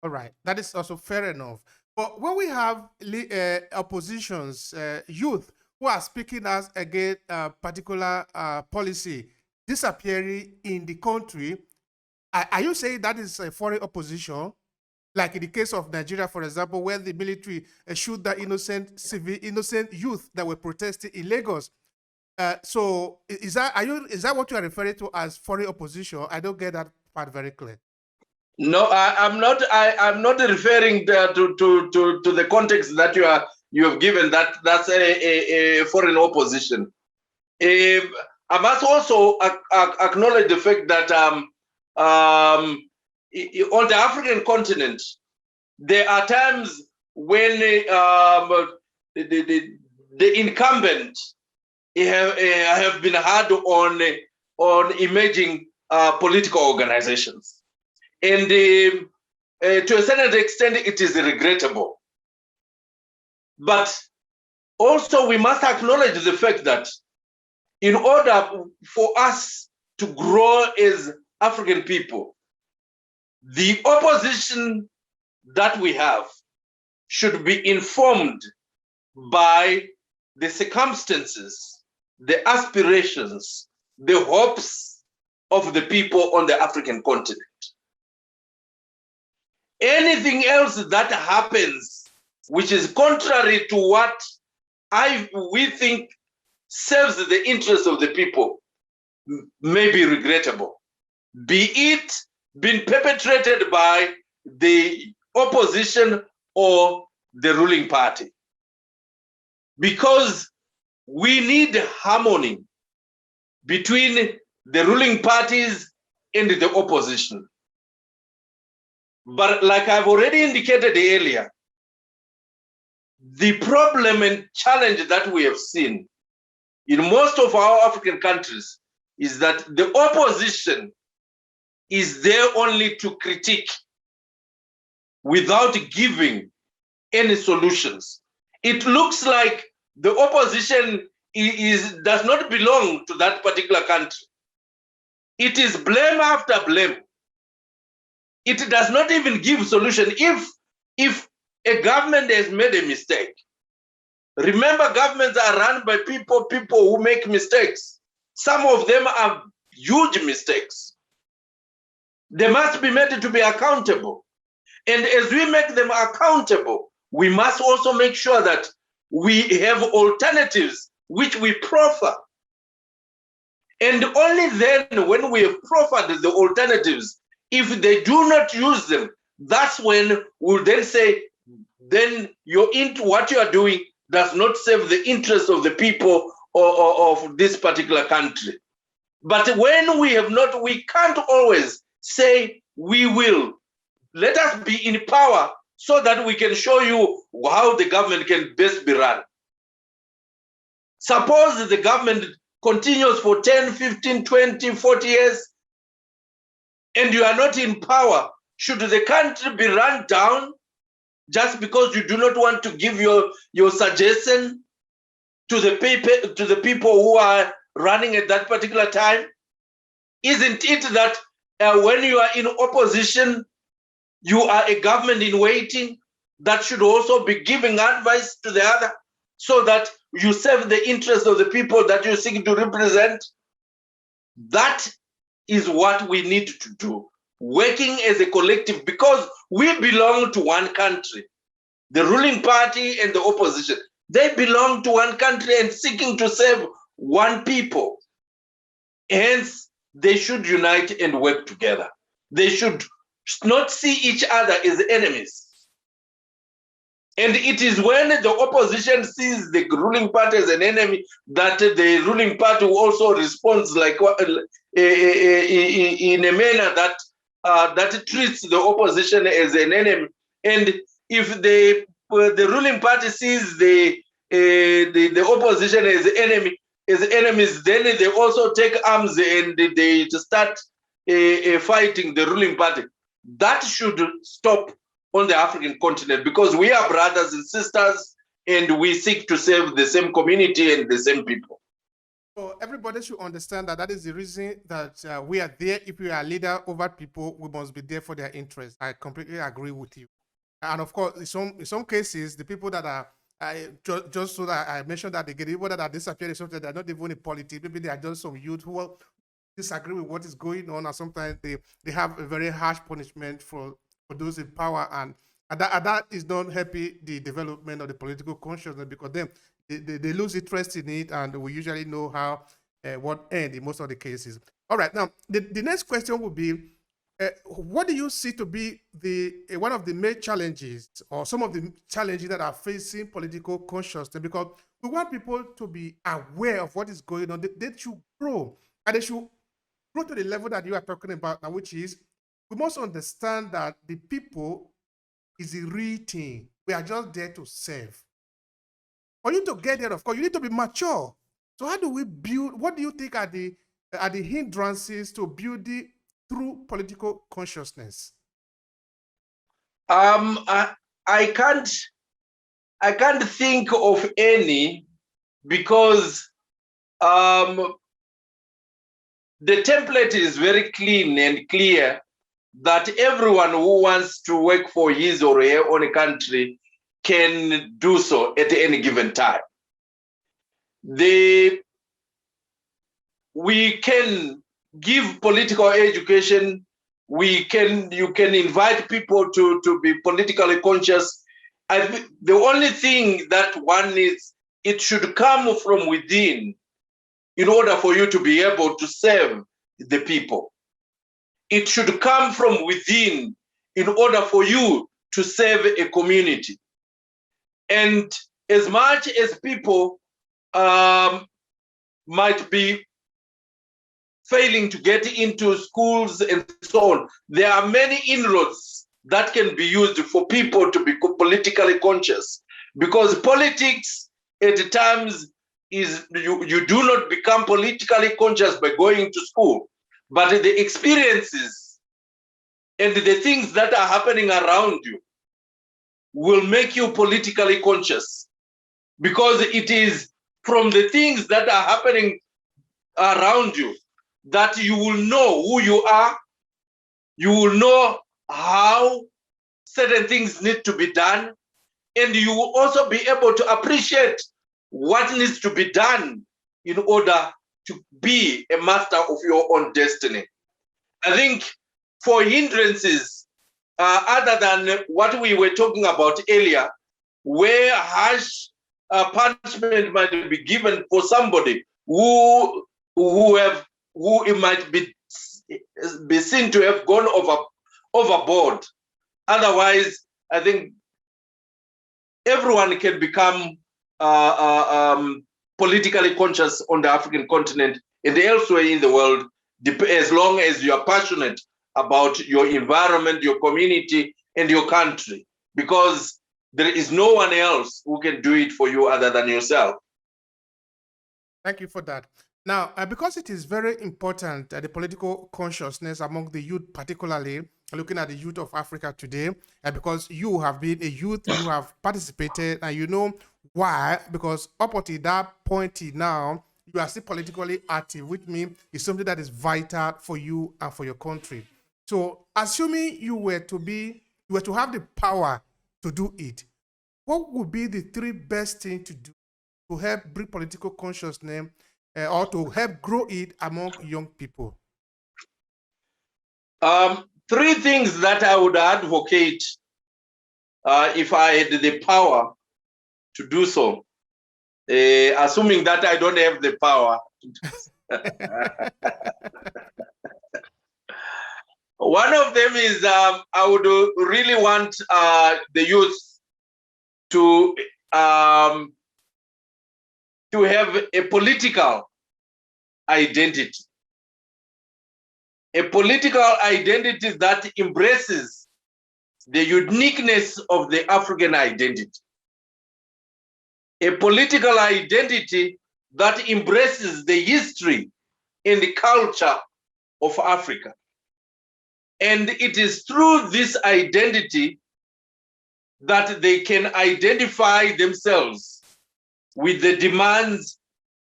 All right, that is also fair enough. But when we have oppositions, youth who are speaking as against particular policy disappearing in the country, are you saying that is a foreign opposition? Like in the case of Nigeria, for example, where the military shoot the innocent youth that were protesting in Lagos. So is that what you are referring to as foreign opposition? I don't get that part very clear. No, I'm not. I'm not referring to the context that you have given. That's a foreign opposition. I must also acknowledge the fact that on the African continent, there are times when the incumbent have been hard on emerging political organizations. And to a certain extent, it is regrettable. But also, we must acknowledge the fact that in order for us to grow as African people, the opposition that we have should be informed by the circumstances, the aspirations, the hopes of the people on the African continent. Anything else that happens, which is contrary to what we think serves the interests of the people, may be regrettable. Be it being perpetrated by the opposition or the ruling party. Because we need harmony between the ruling parties and the opposition. But like I've already indicated earlier, the problem and challenge that we have seen in most of our African countries is that the opposition is there only to critique without giving any solutions. It looks like the opposition does not belong to that particular country. It is blame after blame. It does not even give solution. If a government has made a mistake, remember governments are run by people who make mistakes. Some of them are huge mistakes. They must be made to be accountable. And as we make them accountable, we must also make sure that we have alternatives which we proffer. And only then, when we have proffered the alternatives, if they do not use them, that's when we'll then say, then what you are doing does not serve the interests of the people or of this particular country. But when we have not, we can't always say we will. Let us be in power so that we can show you how the government can best be run. Suppose the government continues for 10, 15, 20, 40 years, and you are not in power. Should the country be run down just because you do not want to give your suggestion to the people who are running at that particular time? Isn't it that when you are in opposition, you are a government in waiting that should also be giving advice to the other so that you serve the interests of the people that you seek to represent? That is what we need to do, working as a collective, because we belong to one country. The ruling party and the opposition, they belong to one country and seeking to serve one people. Hence, they should unite and work together. They should not see each other as enemies. And it is when the opposition sees the ruling party as an enemy that the ruling party also responds like in a manner that treats the opposition as an enemy. And if the ruling party sees the opposition as enemies, then they also take arms and they start fighting the ruling party. That should stop on the African continent, because we are brothers and sisters and we seek to serve the same community and the same people. So everybody should understand that that is the reason that we are there. If we are a leader over people, we must be there for their interests. I completely agree with you. And of course, in some cases, the people that are just so that I mentioned that they get people that are disappearing, sometimes they're not even in politics. Maybe they are just some youth who will disagree with what is going on, and sometimes they have a very harsh punishment for those in power, and that is not helping the development of the political consciousness because then they lose interest in it, and we usually know how what end in most of the cases. All right, now the next question will be what do you see to be the one of the main challenges or some of the challenges that are facing political consciousness? Because we want people to be aware of what is going on. They should grow, and they should grow to the level that you are talking about now, which is we must understand that the people is the real thing. We are just there to serve. For you to get there, of course, you need to be mature. So how do we build? What do you think are the hindrances to building through political consciousness? I, I can't think of any because the template is very clean and clear that everyone who wants to work for his or her own country can do so at any given time. We can give political education. You can invite people to be politically conscious. The only thing that one needs, it should come from within in order for you to be able to serve the people. It should come from within in order for you to serve a community. And as much as people might be failing to get into schools and so on, there are many inroads that can be used for people to be politically conscious. Because politics at times is you do not become politically conscious by going to school, but the experiences and the things that are happening around you will make you politically conscious, because it is from the things that are happening around you that you will know who you are, you will know how certain things need to be done, and you will also be able to appreciate what needs to be done in order to be a master of your own destiny. I think for hindrances, other than what we were talking about earlier, where harsh punishment might be given for somebody who it might be seen to have gone overboard. Otherwise, I think everyone can become politically conscious on the African continent and elsewhere in the world, as long as you are passionate about your environment, your community, and your country, because there is no one else who can do it for you other than yourself. Thank you for that. Now, because it is very important, the political consciousness among the youth, particularly looking at the youth of Africa today, because you have been a youth, you have participated, and you know why, because up until that point now, you are still politically active, which means it's something that is vital for you and for your country. So, assuming you were to have the power to do it, what would be the three best things to do to help bring political consciousness or to help grow it among young people? Three things that I would advocate if I had the power to do so, assuming that I don't have the power. One of them is I would really want the youth to have a political identity. A political identity that embraces the uniqueness of the African identity. A political identity that embraces the history and the culture of Africa. And it is through this identity that they can identify themselves with the demands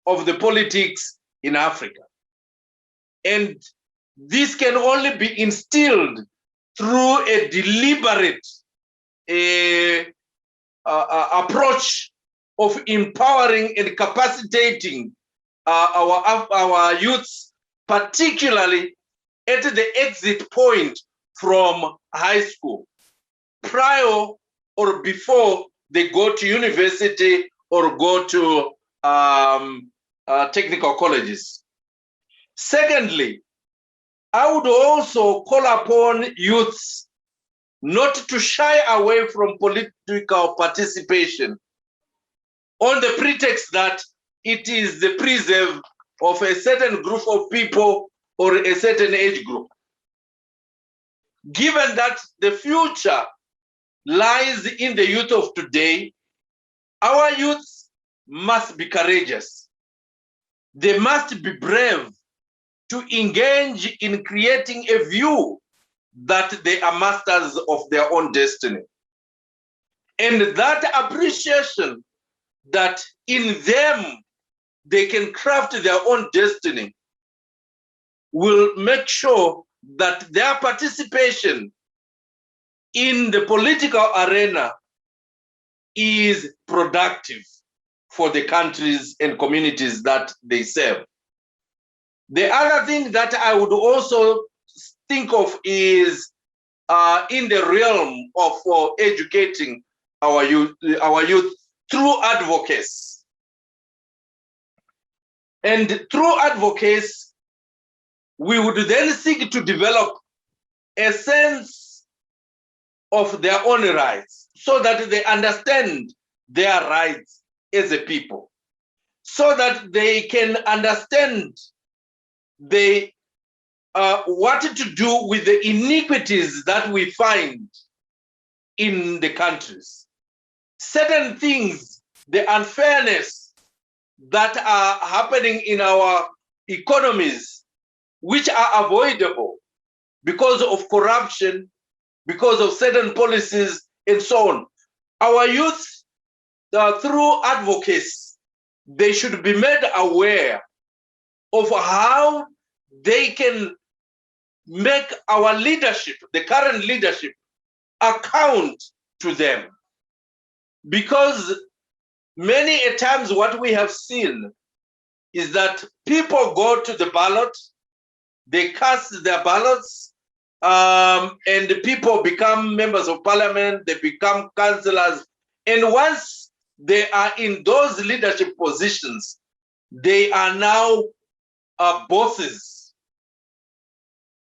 of the politics in Africa. And this can only be instilled through a deliberate approach of empowering and capacitating our youths, particularly at the exit point from high school, prior or before they go to university or go to technical colleges. Secondly, I would also call upon youths not to shy away from political participation on the pretext that it is the preserve of a certain group of people or a certain age group. Given that the future lies in the youth of today, our youth must be courageous. They must be brave to engage in creating a view that they are masters of their own destiny. And that appreciation that in them they can craft their own destiny will make sure that their participation in the political arena is productive for the countries and communities that they serve. The other thing that I would also think of is in the realm of educating our youth through advocacy. And through advocacy, we would then seek to develop a sense of their own rights so that they understand their rights as a people, so that they can understand what to do with the iniquities that we find in the countries. Certain things, the unfairness that are happening in our economies, which are avoidable because of corruption, because of certain policies, and so on. Our youth, through advocacy, they should be made aware of how they can make our leadership, the current leadership, account to them. Because many a times what we have seen is that people go to the ballot, they cast their ballots, and the people become members of parliament, they become councillors, and once they are in those leadership positions, they are now bosses.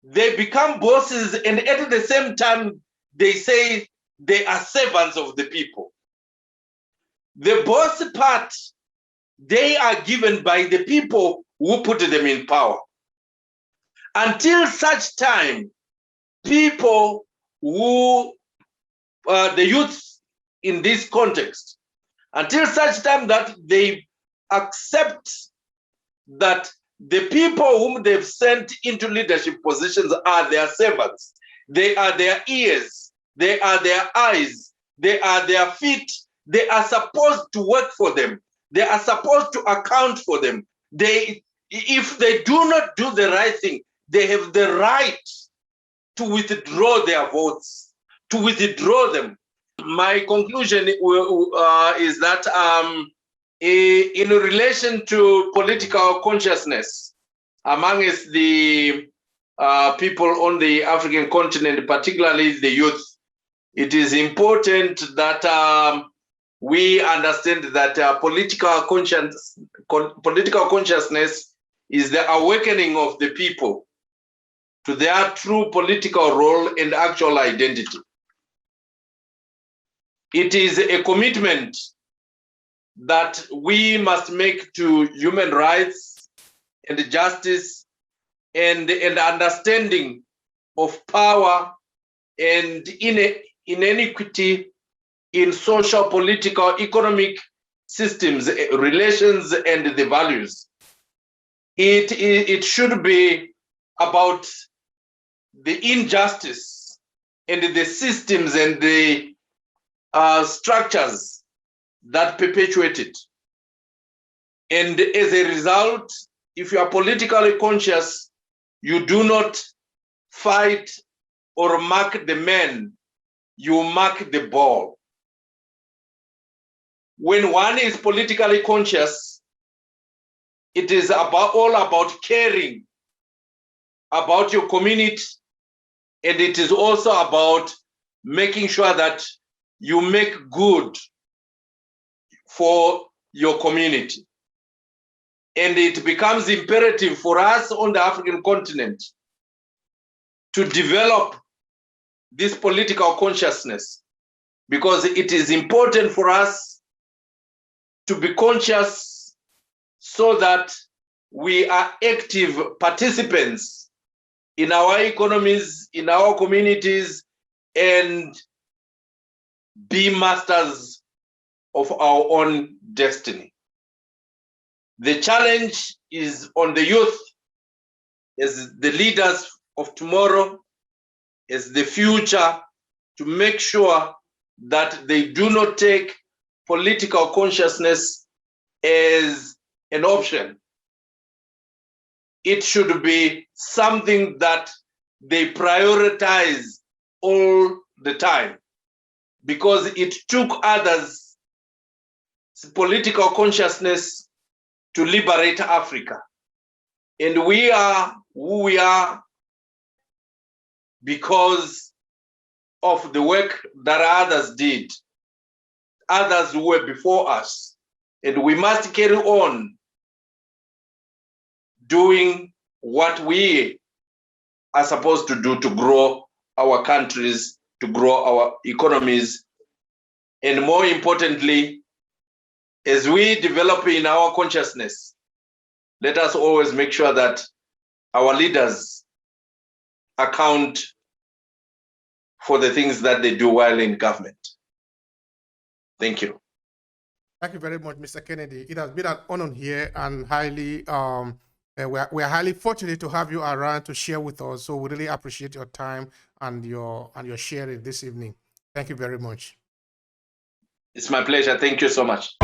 They become bosses, and at the same time, they say they are servants of the people. The boss part, they are given by the people who put them in power. Until such time, people who, the youth in this context, until such time that they accept that the people whom they've sent into leadership positions are their servants, they are their ears, they are their eyes, they are their feet, they are supposed to work for them, they are supposed to account for them. If they do not do the right thing, they have the right to withdraw their votes, to withdraw them. My conclusion is that in relation to political consciousness amongst the people on the African continent, particularly the youth, it is important that we understand that political consciousness is the awakening of the people to their true political role and actual identity. It is a commitment that we must make to human rights and justice and understanding of power and inequity in social, political, economic systems, relations, and the values. It should be about the injustice and the systems and the structures that perpetuate it. And as a result, if you are politically conscious, you do not fight or mark the man, you mark the ball. When one is politically conscious, it is all about caring about your community, and it is also about making sure that you make good for your community. And it becomes imperative for us on the African continent to develop this political consciousness, because it is important for us to be conscious so that we are active participants in our economies, in our communities, and be masters of our own destiny. The challenge is on the youth as the leaders of tomorrow, as the future, to make sure that they do not take political consciousness as an option. It should be something that they prioritize all the time, because it took others' political consciousness to liberate Africa. And we are who we are because of the work that others did, others who were before us. And we must carry on doing what we are supposed to do to grow our countries, to grow our economies. And more importantly, as we develop in our consciousness, let us always make sure that our leaders account for the things that they do while in government. Thank you. Thank you very much, Mr. Kennedy. It has been an honor here, and highly we're highly fortunate to have you around to share with us. So we really appreciate your time and your sharing this evening. Thank you very much. It's my pleasure. Thank you so much.